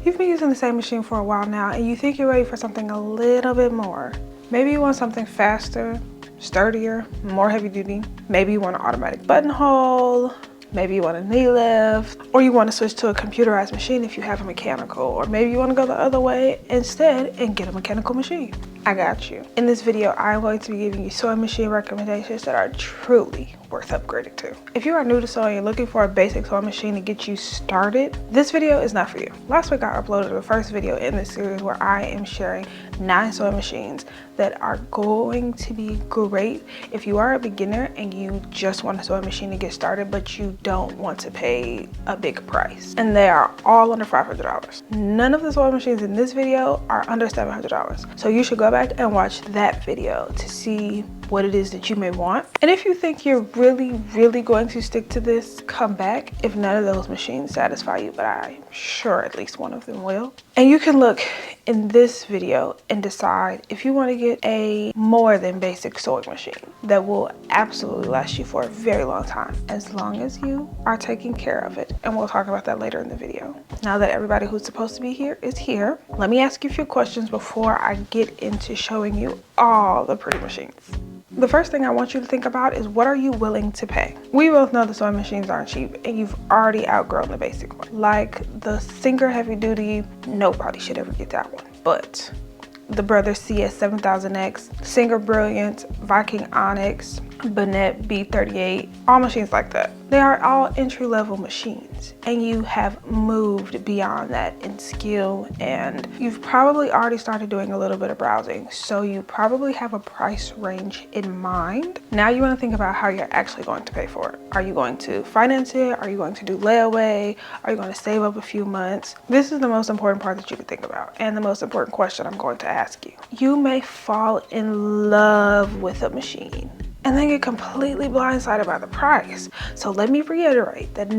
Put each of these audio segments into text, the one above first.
You've been using the same machine for a while now and you think you're ready for something a little bit more. Maybe you want something faster, sturdier, more heavy duty. Maybe you want an automatic buttonhole. Maybe you want a knee lift, or you want to switch to a computerized machine if you have a mechanical, or maybe you want to go the other way instead and get a mechanical machine. I got you. In this video, I'm going to be giving you sewing machine recommendations that are truly worth upgrading to. If you are new to sewing and looking for a basic sewing machine to get you started, this video is not for you. Last week, I uploaded the first video in this series where I am sharing 9 sewing machines that are going to be great if you are a beginner and you just want a sewing machine to get started, but you don't want to pay a big price. And they are all under $500. None of the sewing machines in this video are under $700. So you should go back and watch that video to see what it is that you may want. And if you think you're really going to stick to this, come back if none of those machines satisfy you, but I'm sure at least one of them will. And you can look in this video and decide if you want to get a more than basic sewing machine that will absolutely last you for a very long time, as long as you are taking care of it. And we'll talk about that later in the video. Now that everybody who's supposed to be here is here, let me ask you a few questions before I get into showing you all the pretty machines. The first thing I want you to think about is, what are you willing to pay? We both know the sewing machines aren't cheap and you've already outgrown the basic one. Like the Singer Heavy Duty, nobody should ever get that one. But the Brother CS 7000X, Singer Brilliant, Viking Onyx, Bennett B38, all machines like that. They are all entry-level machines and you have moved beyond that in skill, and you've probably already started doing a little bit of browsing, so you probably have a price range in mind. Now you want to think about how you're actually going to pay for it. Are you going to finance it? Are you going to do layaway? Are you going to save up a few months? This is the most important part that you can think about, and the most important question I'm going to ask you. You may fall in love with a machine and then get completely blindsided by the price. So let me reiterate that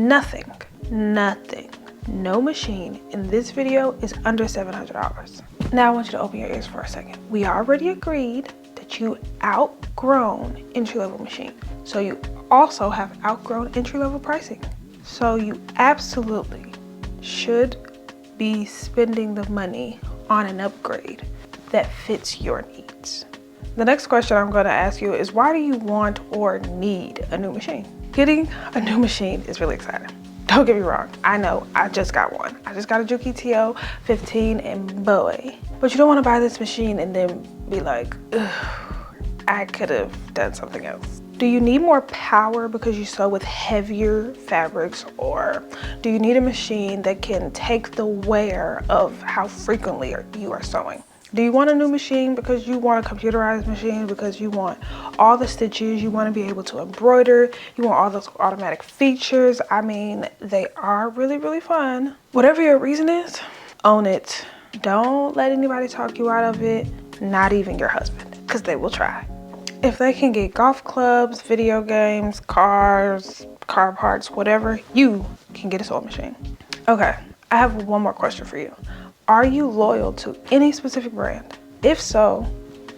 no machine in this video is under $700. Now I want you to open your ears for a second. We already agreed that you outgrown entry-level machine. So you also have outgrown entry-level pricing. So you absolutely should be spending the money on an upgrade that fits your needs. The next question I'm going to ask you is, why do you want or need a new machine? Getting a new machine is really exciting. Don't get me wrong. I know, I just got one. I just got a Juki TO 15 and boy. But you don't want to buy this machine and then be like, ugh, I could have done something else. Do you need more power because you sew with heavier fabrics, or do you need a machine that can take the wear of how frequently you are sewing? Do you want a new machine because you want a computerized machine, because you want all the stitches, you want to be able to embroider, you want all those automatic features? I mean, they are really fun. Whatever your reason is, own it. Don't let anybody talk you out of it, not even your husband, because they will try. If they can get golf clubs, video games, cars, car parts, whatever, you can get a sewing machine. Okay, I have one more question for you. Are you loyal to any specific brand? If so,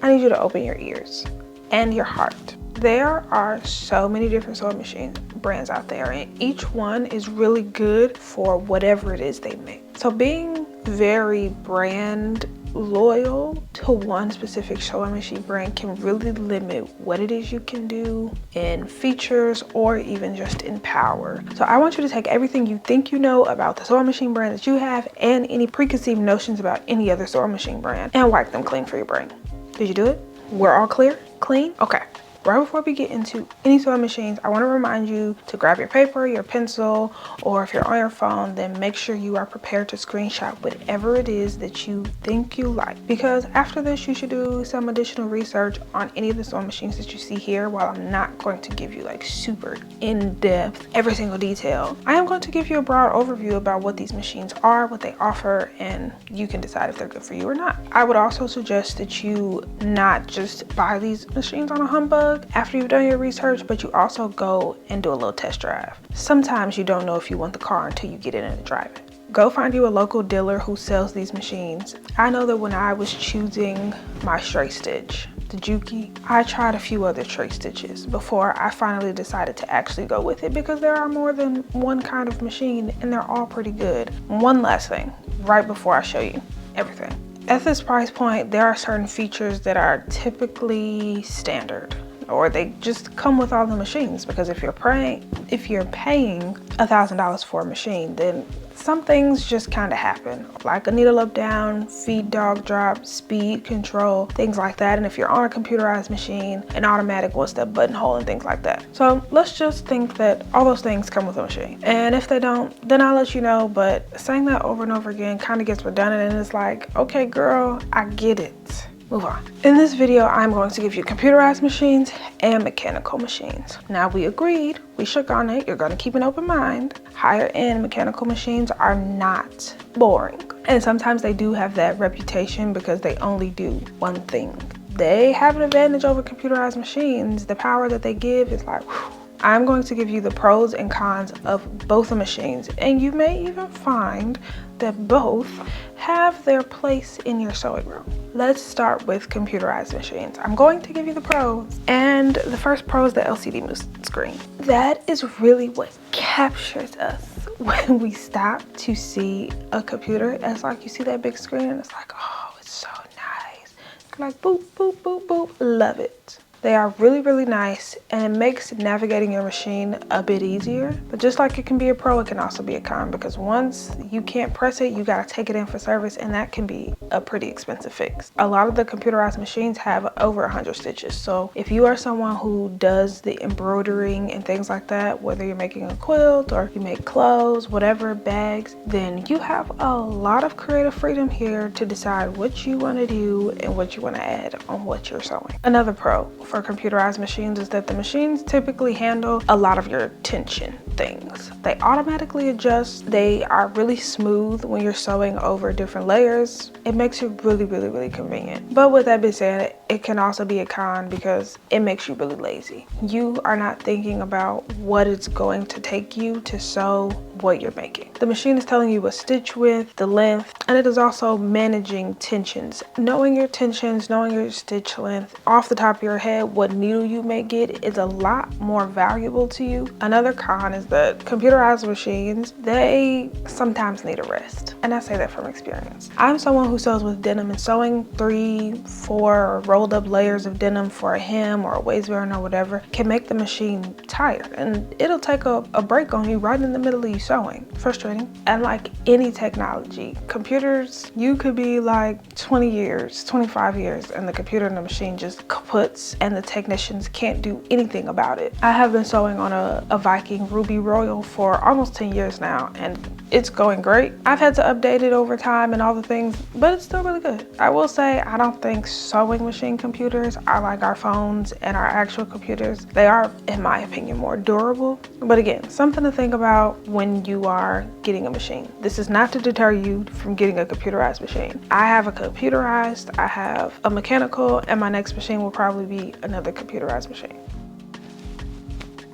I need you to open your ears and your heart. There are so many different sewing machine brands out there, and each one is really good for whatever it is they make. So being very brand loyal to one specific sewing machine brand can really limit what it is you can do in features or even just in power. So I want you to take everything you think you know about the sewing machine brand that you have and any preconceived notions about any other sewing machine brand and wipe them clean for your brain. Did you do it? We're all clear? Clean? Okay. Right before we get into any sewing machines, I want to remind you to grab your paper, your pencil, or if you're on your phone, then make sure you are prepared to screenshot whatever it is that you think you like. Because after this, you should do some additional research on any of the sewing machines that you see here. While I'm not going to give you like super in-depth every single detail, I am going to give you a broad overview about what these machines are, what they offer, and you can decide if they're good for you or not. I would also suggest that you not just buy these machines on a humbug after you've done your research, but you also go and do a little test drive. Sometimes you don't know if you want the car until you get in and drive it. Go find you a local dealer who sells these machines. I know that when I was choosing my straight stitch, the Juki, I tried a few other tray stitches before I finally decided to actually go with it, because there are more than one kind of machine and they're all pretty good. One last thing, right before I show you everything. At this price point, there are certain features that are typically standard, or they just come with all the machines, because if you're paying $1,000 for a machine, then some things just kind of happen, like a needle up down, feed dog drop, speed control, things like that. And if you're on a computerized machine, an automatic will step buttonhole and things like that. So let's just think that all those things come with a machine. And if they don't, then I'll let you know. But saying that over and over again kind of gets redundant, and it's like, okay, girl, I get it. Move on. In this video, I'm going to give you computerized machines and mechanical machines. Now, we agreed, we shook on it, you're going to keep an open mind. Higher end mechanical machines are not boring. And sometimes they do have that reputation because they only do one thing. They have an advantage over computerized machines. The power that they give is like, whew. I'm going to give you the pros and cons of both the machines, and you may even find that both have their place in your sewing room. Let's start with computerized machines. I'm going to give you the pros, and the first pro is the LCD screen. That is really what captures us when we stop to see a computer. It's like you see that big screen and it's like, oh, it's so nice. It's like boop, boop, boop, boop, love it. They are really, really nice, and it makes navigating your machine a bit easier. But just like it can be a pro, it can also be a con, because once you can't press it, you gotta take it in for service, and that can be a pretty expensive fix. A lot of the computerized machines have over 100 stitches. So if you are someone who does the embroidering and things like that, whether you're making a quilt or you make clothes, whatever, bags, then you have a lot of creative freedom here to decide what you wanna do and what you wanna add on what you're sewing. Another pro for computerized machines is that the machines typically handle a lot of your tension things. They automatically adjust. They are really smooth when you're sewing over different layers. It makes it really, really, really convenient. But with that being said, it can also be a con because it makes you really lazy. You are not thinking about what it's going to take you to sew what you're making. The machine is telling you what stitch width, the length, and it is also managing tensions. Knowing your tensions, knowing your stitch length off the top of your head, what needle you may get is a lot more valuable to you. Another con is that computerized machines, they sometimes need a rest. And I say that from experience. I'm someone who sews with denim, and sewing 3, 4 rolled up layers of denim for a hem or a waistband or whatever can make the machine tired, and it'll take a break on you right in the middle of you sewing. Frustrating. And like any technology, computers, you could be like 20 years, 25 years, and the computer and the machine just kaputs, and the technicians can't do anything about it. I have been sewing on a Viking Ruby Royal for almost 10 years now, and it's going great. I've had to update it over time and all the things, but it's still really good. I will say, I don't think sewing machine computers are like our phones and our actual computers. They are, in my opinion, more durable. But again, something to think about when you are getting a machine. This is not to deter you from getting a computerized machine. I have a computerized, I have a mechanical, and my next machine will probably be another computerized machine.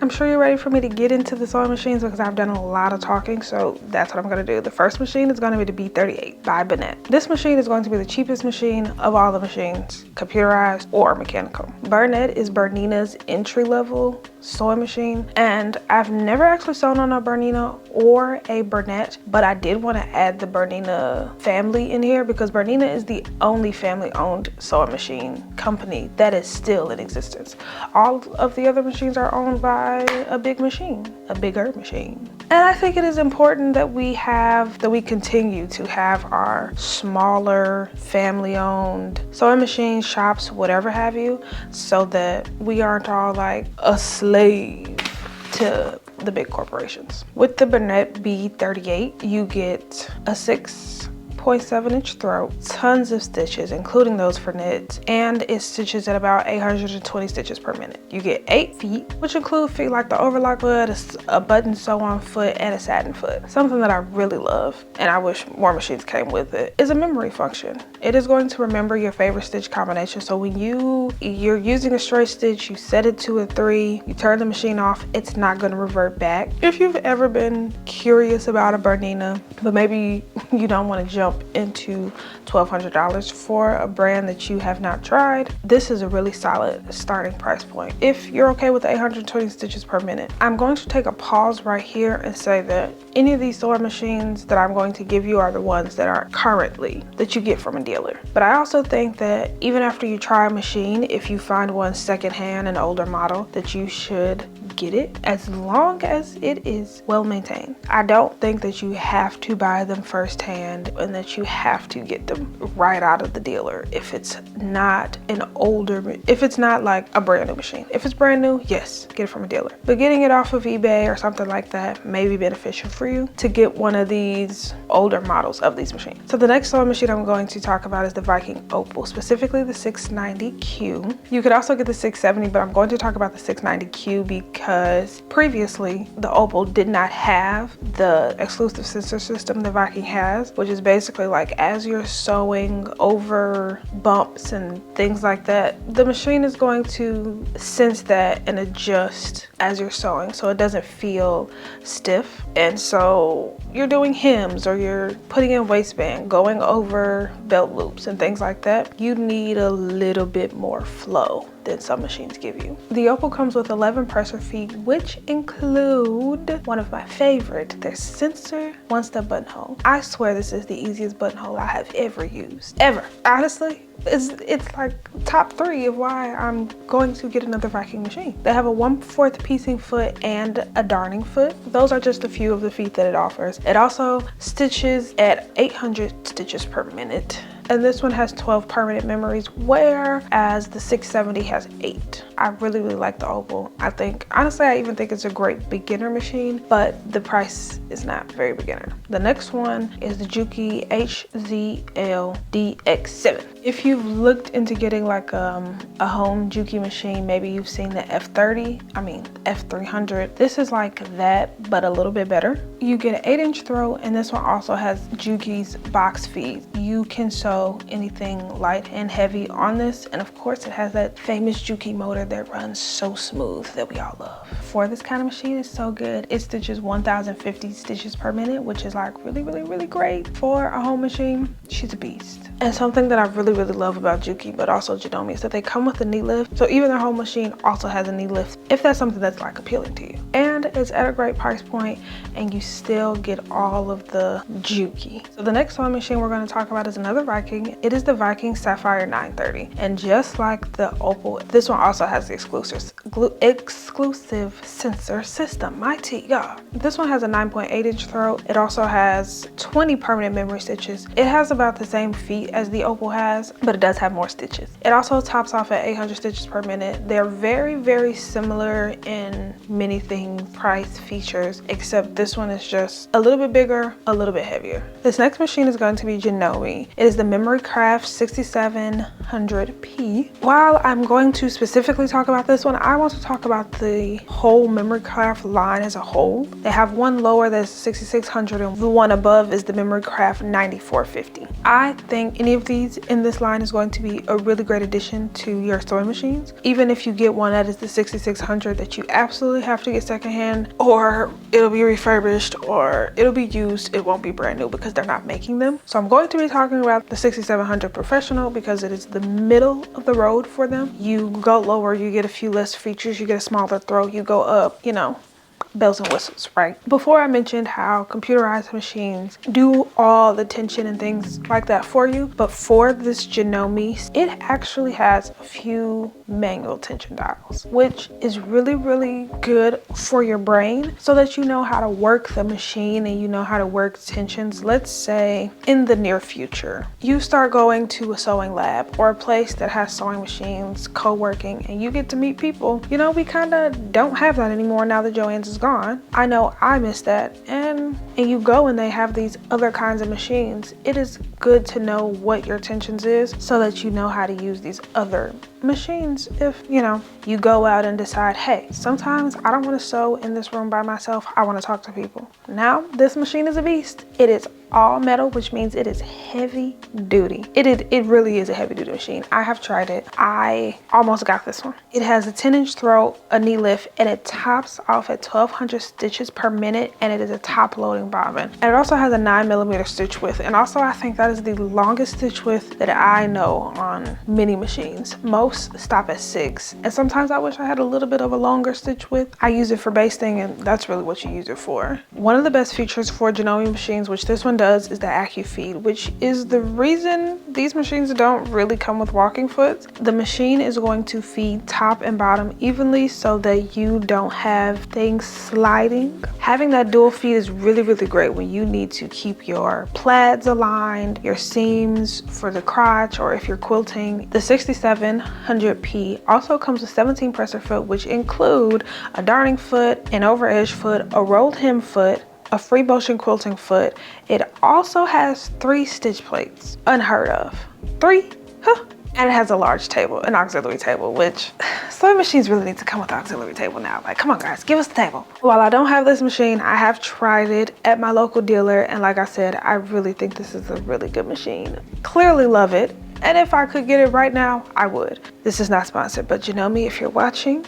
I'm sure you're ready for me to get into the sewing machines because I've done a lot of talking, so that's what I'm gonna do. The first machine is gonna be the B38 by Bernette. This machine is going to be the cheapest machine of all the machines, computerized or mechanical. Bernette is Bernina's entry-level sewing machine, and I've never actually sewn on a Bernina or a Bernette, but I did want to add the Bernina family in here because Bernina is the only family-owned sewing machine company that is still in existence. All of the other machines are owned by a bigger machine. And I think it is important that we continue to have our smaller family-owned sewing machine shops, whatever have you, so that we aren't all like a slave to the big corporations. With the Bernette B38, you get a 6.7-inch throat, tons of stitches, including those for knits, and it stitches at about 820 stitches per minute. You get 8 feet, which include feet like the overlock foot, a button sew-on foot, and a satin foot. Something that I really love, and I wish more machines came with it, is a memory function. It is going to remember your favorite stitch combination, so when you're using a straight stitch, you set it to a 3, you turn the machine off, it's not going to revert back. If you've ever been curious about a Bernina, but maybe you don't want to jump jump into $1,200 for a brand that you have not tried, this is a really solid starting price point. If you're okay with 820 stitches per minute, I'm going to take a pause right here and say that any of these sewing machines that I'm going to give you are the ones that are currently that you get from a dealer. But I also think that even after you try a machine, if you find one secondhand, an older model, that you should get it as long as it is well maintained. I don't think that you have to buy them firsthand and that you have to get them right out of the dealer if it's not if it's not like a brand new machine. If it's brand new, yes, get it from a dealer. But getting it off of eBay or something like that may be beneficial for you to get one of these older models of these machines. So the next sewing machine I'm going to talk about is the Viking Opal, specifically the 690Q. You could also get the 670, but I'm going to talk about the 690Q because previously the Opal did not have the exclusive sensor system the Viking has, which is basically like as you're sewing over bumps and things like that, the machine is going to sense that and adjust as you're sewing so it doesn't feel stiff. And so you're doing hems or you're putting in waistband, going over belt loops and things like that, you need a little bit more flow than some machines give you. The Opal comes with 11 presser feet, which include one of my favorite, their sensor one-step buttonhole. I swear this is the easiest buttonhole I have ever used, ever. Honestly, it's like top 3 of why I'm going to get another Viking machine. They have a 1/4 piecing foot and a darning foot. Those are just a few of the feet that it offers. It also stitches at 800 stitches per minute. And this one has 12 permanent memories, whereas the 670 has 8. I really like the Opal. Honestly, I even think it's a great beginner machine, but the price is not very beginner. The next one is the Juki HZL DX7. If you've looked into getting like a home Juki machine, maybe you've seen the F300. This is like that, but a little bit better. You get an 8-inch throat, and this one also has Juki's box feed. You can sew anything light and heavy on this, and of course it has that famous Juki motor that runs so smooth that we all love. For this kind of machine, it's so good. It stitches 1,050 stitches per minute, which is like really great for a home machine. She's a beast. And something that I really love about Juki, but also Janome, is that they come with a knee lift. So even their home machine also has a knee lift if that's something that's like appealing to you. And it's at a great price point, and you still get all of the Juki. So the next sewing machine we're going to talk about is another Viking. It is the Viking Sapphire 930. And just like the Opal, this one also has the exclusive sensor system. Mighty God. This one has a 9.8-inch throat. It also has 20 permanent memory stitches. It has about the same feet as the Opal has, but it does have more stitches. It also tops off at 800 stitches per minute. They're very similar in many things, price, features, except this one is just a little bit bigger, a little bit heavier. This next machine is going to be Janome. It is the Memory Craft 6700P. While I'm going to specifically talk about this one, I want to talk about the whole Memory Craft line as a whole. They have one lower that's 6600 and the one above is the Memory Craft 9450. I think any of these in this line is going to be a really great addition to your sewing machines. Even if you get one that is the 6600 that you absolutely have to get secondhand, or it'll be refurbished, or it'll be used, it won't be brand new because they're not making them. So I'm going to be talking about the 6700 Professional because it is the middle of the road for them. You go lower, you get a few less features, you get a smaller throat, you go up, you know, bells and whistles, right? Before I mentioned how computerized machines do all the tension and things like that for you, but for this Janome, it actually has a few manual tension dials, which is really good for your brain so that you know how to work the machine and you know how to work tensions. Let's say in the near future, you start going to a sewing lab or a place that has sewing machines, co-working, and you get to meet people. You know, we kind of don't have that anymore now that Joann's is gone. I know I miss that. And you go and they have these other kinds of machines. It is good to know what your tensions is so that you know how to use these other machines if, you know, you go out and decide, hey, sometimes I don't want to sew in this room by myself. I want to talk to people. Now, this machine is a beast. It is all metal, which means it is heavy duty. It really is a heavy duty machine. I have tried it. I almost got this one. It has a 10-inch throat, a knee lift, and it tops off at 1200 stitches per minute, and it is a top top loading bobbin. And it also has a 9mm stitch width. And also I think that is the longest stitch width that I know on many machines. Most stop at 6. And sometimes I wish I had a little bit of a longer stitch width. I use it for basting, and that's really what you use it for. One of the best features for Janome machines, which this one does, is the AccuFeed, which is the reason these machines don't really come with walking foot. The machine is going to feed top and bottom evenly so that you don't have things sliding. Having that dual feed is really, really great when you need to keep your plaids aligned, your seams for the crotch, or if you're quilting. The 6700P also comes with 17 presser foot, which include a darning foot, an over edge foot, a rolled hem foot, a free motion quilting foot. It also has 3 stitch plates. Unheard of. 3? Huh. And it has a large table, an auxiliary table, which sewing machines really need to come with an auxiliary table now. Like, come on guys, give us the table. While I don't have this machine, I have tried it at my local dealer. And like I said, I really think this is a really good machine. Clearly love it. And if I could get it right now, I would. This is not sponsored, but Janome, if you're watching,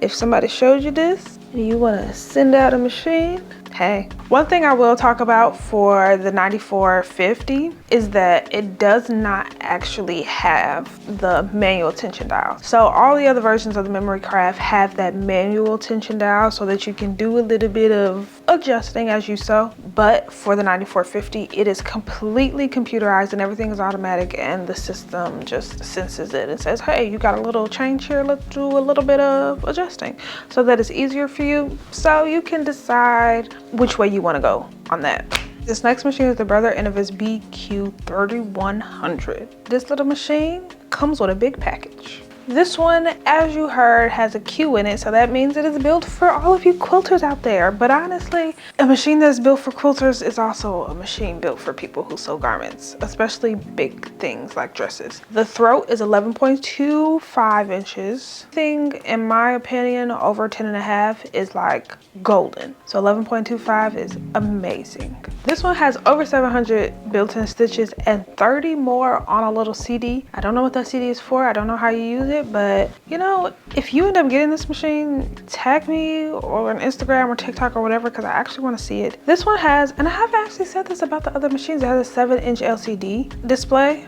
if somebody showed you this and you want to send out a machine, hey. One thing I will talk about for the 9450 is that it does not actually have the manual tension dial. So all the other versions of the Memory Craft have that manual tension dial so that you can do a little bit of adjusting as you sew. But for the 9450, it is completely computerized and everything is automatic, and the system just senses it and says, hey, you got a little change here, let's do a little bit of adjusting, so that it's easier for you, so you can decide which way you want to go on that. This next machine is the Brother Innovis BQ3100. This little machine comes with a big package. This one, as you heard, has a Q in it, so that means it is built for all of you quilters out there. But honestly, a machine that's built for quilters is also a machine built for people who sew garments, especially big things like dresses. The throat is 11.25 inches. Thing, in my opinion, over 10.5 is like golden. So 11.25 is amazing. This one has over 700 built-in stitches and 30 more on a little CD. I don't know what that CD is for. I don't know how you use it, but you know, if you end up getting this machine, tag me or on Instagram or TikTok or whatever, because I actually want to see it. This one has, and I have actually said this about the other machines, it has a 7-inch LCD display,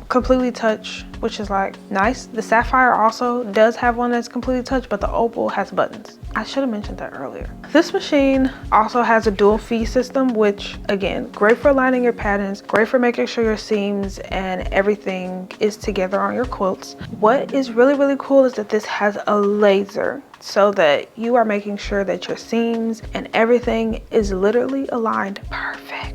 completely touch, which is like nice. The Sapphire also does have one that's completely touch, but the Opal has buttons. I should have mentioned that earlier. This machine also has a dual feed system, which again, great for aligning your patterns, great for making sure your seams and everything is together on your quilts. What is really, really cool is that this has a laser, so that you are making sure that your seams and everything is literally aligned perfect.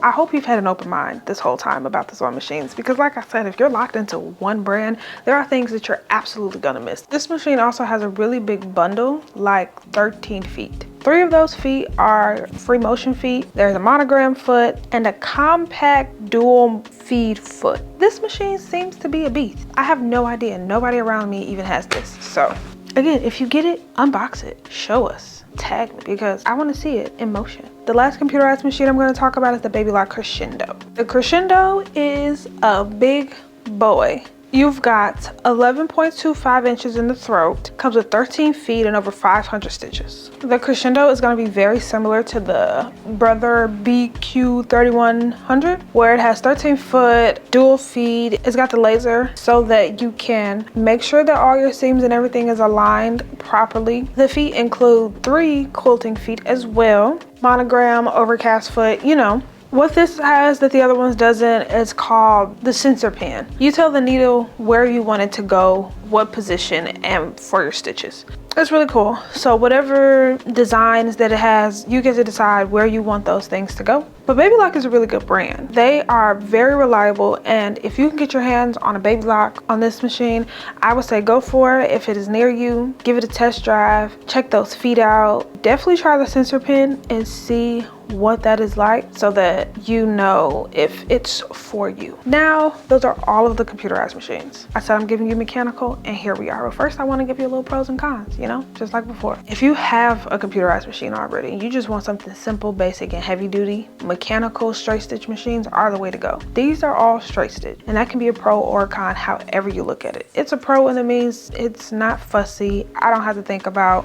I hope you've had an open mind this whole time about the sewing machines, because like I said, if you're locked into one brand, there are things that you're absolutely gonna miss. This machine also has a really big bundle, like 13 feet. 3 of those feet are free motion feet. There's a monogram foot and a compact dual feed foot. This machine seems to be a beast. I have no idea. Nobody around me even has this. So again, if you get it, unbox it, show us, tag me, because I want to see it in motion. The last computerized machine I'm going to talk about is the Baby Lock Crescendo. The Crescendo is a big boy. You've got 11.25 inches in the throat, comes with 13 feet and over 500 stitches. The Crescendo is going to be very similar to the Brother BQ3100, where it has 13 foot dual feed. It's got the laser so that you can make sure that all your seams and everything is aligned properly. The feet include 3 quilting feet as well, monogram, overcast foot, you know. What this has that the other ones doesn't is called the sensor pin. You tell the needle where you want it to go, what position, and for your stitches. It's really cool. So whatever designs that it has, you get to decide where you want those things to go. But Baby Lock is a really good brand. They are very reliable, and if you can get your hands on a Baby Lock on this machine, I would say go for it. If it is near you, give it a test drive, check those feet out. Definitely try the sensor pin and see what that is like so that you know if it's for you. Now, those are all of the computerized machines. I said I'm giving you mechanical, and here we are. But first, I want to give you a little pros and cons, you know, just like before. If you have a computerized machine already, and you just want something simple, basic, and heavy duty, mechanical straight stitch machines are the way to go. These are all straight stitch, and that can be a pro or a con, however you look at it. It's a pro, and it means it's not fussy. I don't have to think about,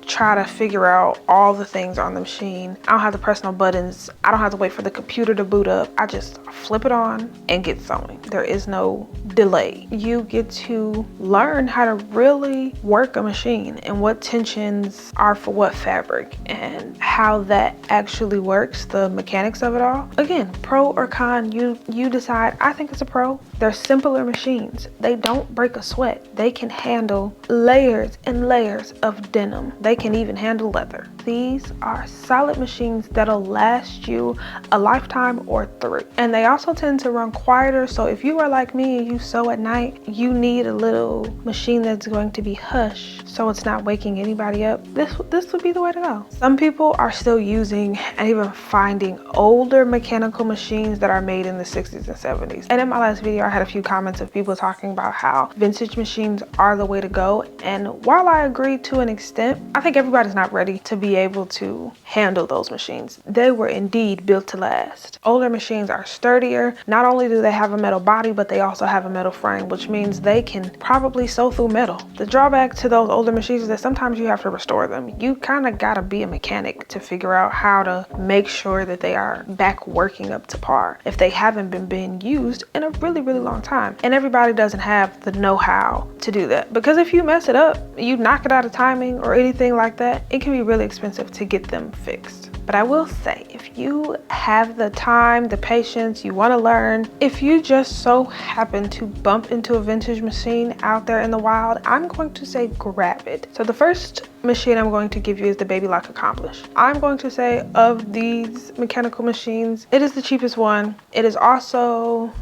try to figure out all the things on the machine. I don't have to press no buttons. I don't have to wait for the computer to boot up. I just flip it on and get sewing. There is no delay. You get to learn how to really work a machine and what tensions are for what fabric and how that actually works, the mechanics of it all. Again, pro or con, you decide. I think it's a pro. They're simpler machines. They don't break a sweat. They can handle layers and layers of denim. They can even handle leather. These are solid machines that'll last you a lifetime or 3. And they also tend to run quieter. So if you are like me and you sew at night, you need a little machine that's going to be hush so it's not waking anybody up. This would be the way to go. Some people are still using and even finding older mechanical machines that are made in the 60s and 70s. And in my last video, I had a few comments of people talking about how vintage machines are the way to go. And while I agree to an extent, I think everybody's not ready to be able to handle those machines. They were indeed built to last. Older machines are sturdier. Not only do they have a metal body, but they also have a metal frame, which means they can probably sew through metal. The drawback to those older machines is that sometimes you have to restore them. You kind of gotta be a mechanic to figure out how to make sure that they are back working up to par if they haven't been being used in a really, really long time. And everybody doesn't have the know-how to do that, because if you mess it up, you knock it out of timing or anything like that, it can be really expensive to get them fixed. But I will say, if you have the time, the patience, you want to learn, if you just so happen to bump into a vintage machine out there in the wild, I'm going to say grab it. So the first machine I'm going to give you is the Baby Lock Accomplish. I'm going to say of these mechanical machines, it is the cheapest one. It is also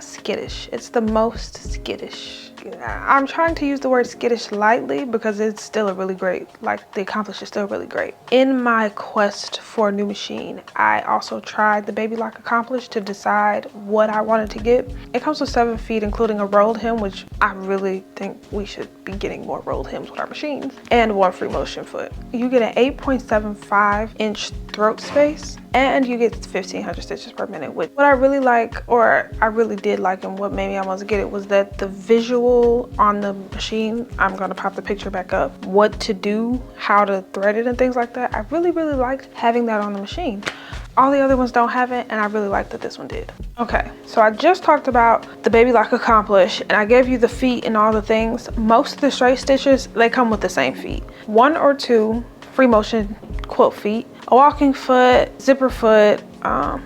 skittish. It's the most skittish. I'm trying to use the word skittish lightly because it's still a really great, like the Accomplish is still really great. In my quest for a new machine, I also tried the Baby Lock Accomplish to decide what I wanted to get. It comes with 7 feet, including a rolled hem, which I really think we should be getting more rolled hems with our machines, and 1 free motion foot. You get an 8.75 inch throat space, and you get 1,500 stitches per minute. Which what I really like, or I really did like, and what made me almost get it, was that the visual on the machine, I'm gonna pop the picture back up, what to do, how to thread it and things like that. I really, really liked having that on the machine. All the other ones don't have it, and I really like that this one did. Okay, so I just talked about the Baby Lock Accomplish, and I gave you the feet and all the things. Most of the straight stitches, they come with the same feet. 1 or 2 free motion quilt feet, a walking foot, zipper foot,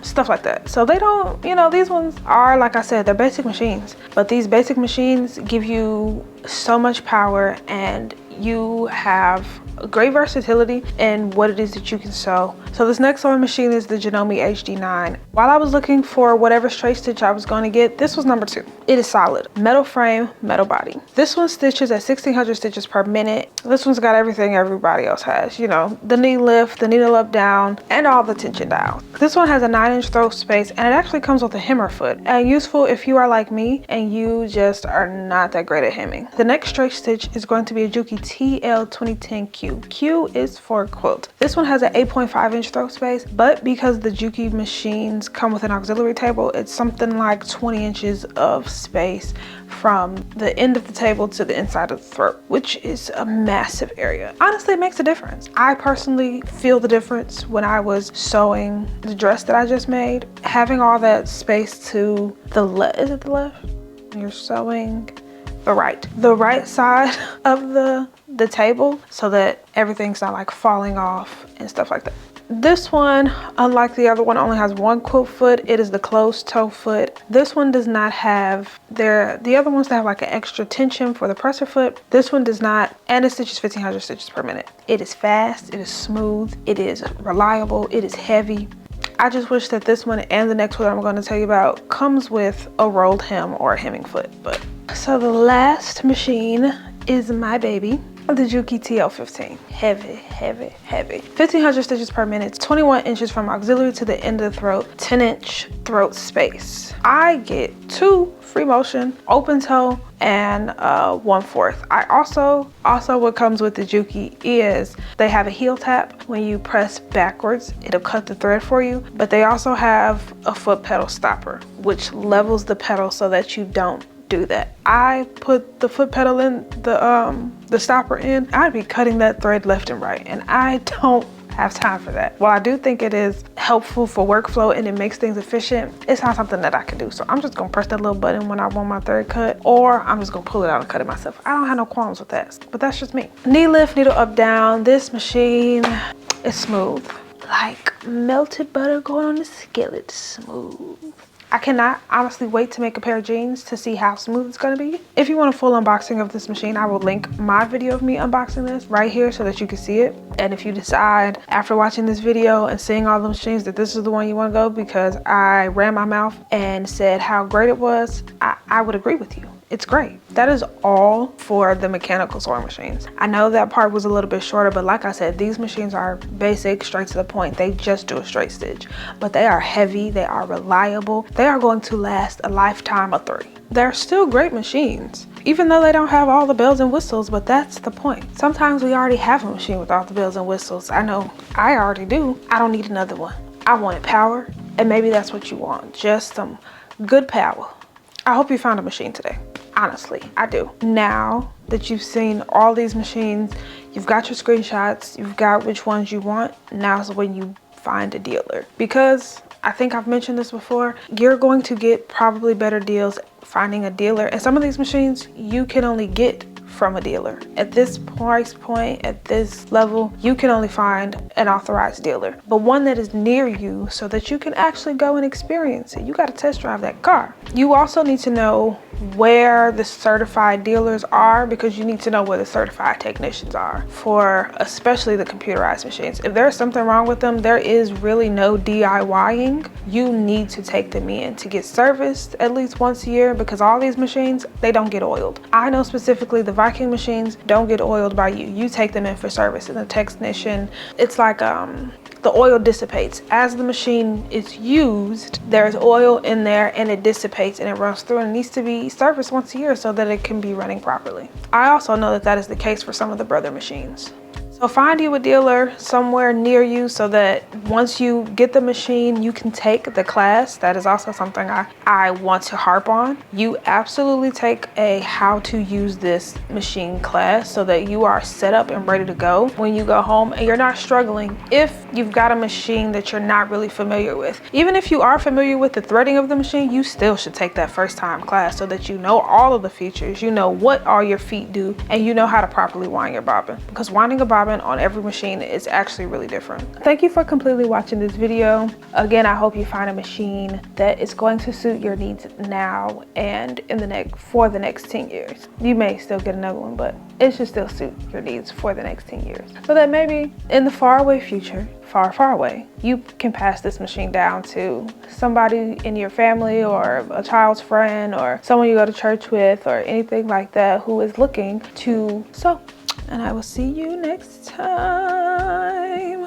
stuff like that. So they don't, you know, these ones are, like I said, they're basic machines, but these basic machines give you so much power, and you have great versatility in what it is that you can sew. So this next sewing machine is the Janome HD9. While I was looking for whatever straight stitch I was going to get, this was number 2. It is solid. Metal frame, metal body. This one stitches at 1,600 stitches per minute. This one's got everything everybody else has. You know, the knee lift, the needle up, down, and all the tension dials. This one has a 9-inch throat space, and it actually comes with a hemmer foot. And useful if you are like me and you just are not that great at hemming. The next straight stitch is going to be a Juki TL2010Q. Q is for quilt. This one has an 8.5-inch throat space, but because the Juki machines come with an auxiliary table, it's something like 20 inches of space from the end of the table to the inside of the throat, which is a massive area. Honestly, it makes a difference. I personally feel the difference when I was sewing the dress that I just made. Having all that space to the left, is it the left? You're sewing the right side of the table, so that everything's not like falling off and stuff like that. This one, unlike the other one, only has 1 quilt foot. It is the closed toe foot. This one does not have the other ones that have like an extra tension for the presser foot. This one does not, and it stitches 1,500 stitches per minute. It is fast, it is smooth, it is reliable, it is heavy. I just wish that this one and the next one I'm going to tell you about comes with a rolled hem or a hemming foot. But so the last machine is my baby. the Juki TL15. Heavy, heavy, heavy. 1,500 stitches per minute, 21 inches from auxiliary to the end of the throat, 10-inch throat space. I get 2 free motion, open toe, and 1/4. I also what comes with the Juki is they have a heel tap. When you press backwards, it'll cut the thread for you, but they also have a foot pedal stopper, which levels the pedal so that you don't do that. I put the foot pedal in, the stopper in, I'd be cutting that thread left and right, and I don't have time for that. While I do think it is helpful for workflow and it makes things efficient, it's not something that I can do. So I'm just gonna press that little button when I want my thread cut, or I'm just gonna pull it out and cut it myself. I don't have no qualms with that, but that's just me. Knee lift, needle up, down. This machine is smooth. Like melted butter going on the skillet, smooth. I cannot honestly wait to make a pair of jeans to see how smooth it's gonna be. If you want a full unboxing of this machine, I will link my video of me unboxing this right here so that you can see it. And if you decide after watching this video and seeing all the machines that this is the one you wanna go because I ran my mouth and said how great it was, I would agree with you. It's great. That is all for the mechanical sewing machines. I know that part was a little bit shorter, but like I said, these machines are basic, straight to the point. They just do a straight stitch, but they are heavy, they are reliable. They are going to last a lifetime of 3. They're still great machines, even though they don't have all the bells and whistles, but that's the point. Sometimes we already have a machine with all the bells and whistles. I know I already do. I don't need another one. I wanted power, and maybe that's what you want, just some good power. I hope you found a machine today. Honestly, I do. Now that you've seen all these machines, you've got your screenshots, you've got which ones you want, now's when you find a dealer. Because I think I've mentioned this before, you're going to get probably better deals finding a dealer. And some of these machines you can only get from a dealer. At this price point, at this level, you can only find an authorized dealer, but one that is near you so that you can actually go and experience it. You got to test drive that car. You also need to know where the certified dealers are, because you need to know where the certified technicians are for especially the computerized machines. If there's something wrong with them, there is really no DIYing. You need to take them in to get serviced at least once a year, because all these machines, they don't get oiled. I know specifically the Viking machines don't get oiled by you. You take them in for service, and the technician, it's like the oil dissipates. As the machine is used, there's oil in there and it dissipates and it runs through, and it needs to be serviced once a year so that it can be running properly. I also know that that is the case for some of the brother machines. So find you a dealer somewhere near you so that once you get the machine, you can take the class. That is also something I want to harp on. You absolutely take a how to use this machine class so that you are set up and ready to go when you go home and you're not struggling if you've got a machine that you're not really familiar with. Even if you are familiar with the threading of the machine, you still should take that first time class so that you know all of the features, you know what all your feet do, and you know how to properly wind your bobbin, because winding a bobbin on every machine is actually really different. Thank you for completely watching this video. Again, I hope you find a machine that is going to suit your needs now and for the next 10 years. You may still get another one, but it should still suit your needs for the next 10 years. So that maybe in the far away future, far, far away, you can pass this machine down to somebody in your family or a child's friend or someone you go to church with or anything like that who is looking to sew. And I will see you next time.